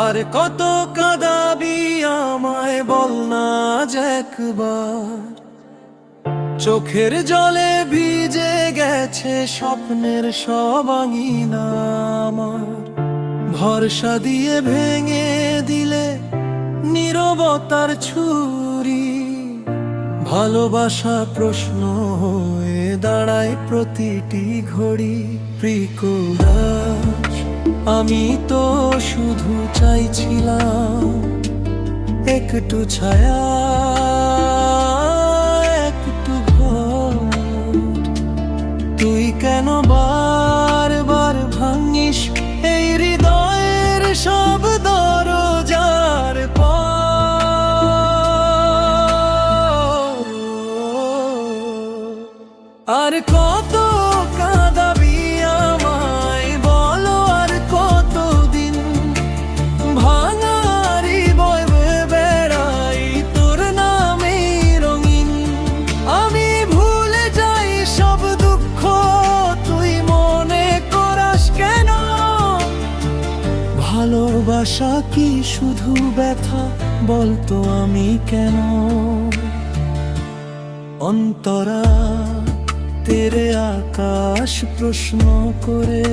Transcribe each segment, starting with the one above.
আর কত কাঁদাবি আমায় বল না একবার, চোখের জলে ভিজে গেছে স্বপ্নের সব আঙিনা আমার। ভরসা দিয়ে ভেঙে দিলে নীরবতার ছুরি, ভালোবাসা প্রশ্ন হয়ে দাঁড়ায় প্রতিটি ঘড়ি। প্রিয়রাজ, আমি তো শুধু চাইছিলাম একটু ছায়া, একটু ভোর। তুই কেন বারবার ভাঙিস এই হৃদয়ের সব দরজার পর? আর কত কাঁদাবি আমায় বলো, আর কতদিন ভাঙা হৃদয় বেড়াই তোর নামে রঙিন। আমি ভুলে যাই সব দুঃখ, তুই মনে করাস কেন? ভালোবাসা কি শুধু ব্যথা, বলতো আমি কেন? অন্তরা তেরে আকাশ প্রশ্ন করে,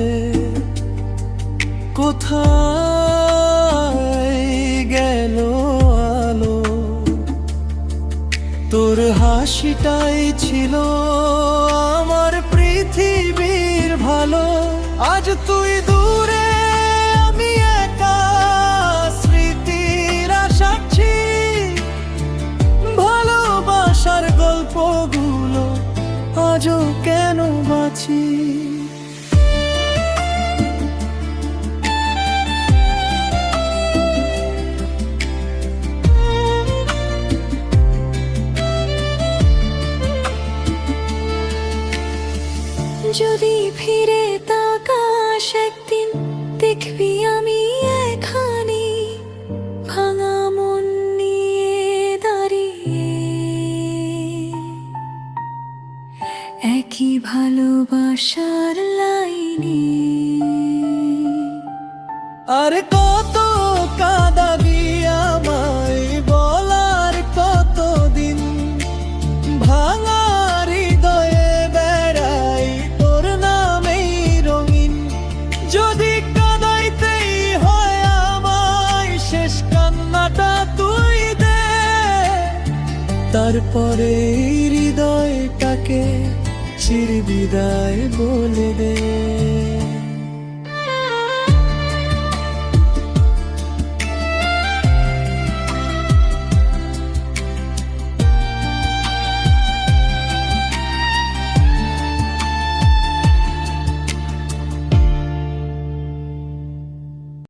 কোথায় গেল আলো? তোর হাসিটাই ছিল আমার পৃথিবীর ভালো। আজ তুই দূরে, আমি একা, স্মৃতির সাক্ষী। ভালোবাসার গল্পগুলো আজও কেন বাঁচি? যদি ফিরে তাকাস একদিন, দেখবি আমি এখানে ভাঙা মন নিয়ে দাঁড়িয়ে, একই ভালোবাসার লাইনে। আর কত কাঁদাবি আমায় বলার কতদিন, ভাঙা হৃদয়ে বেড়াই তোর নামেই রঙিন। যদি কাঁদাইতেই হয় আমায়, শেষ কান্নাটা তুই দে। তারপরে হৃদয়টাকে চির বিদায় বলে দে।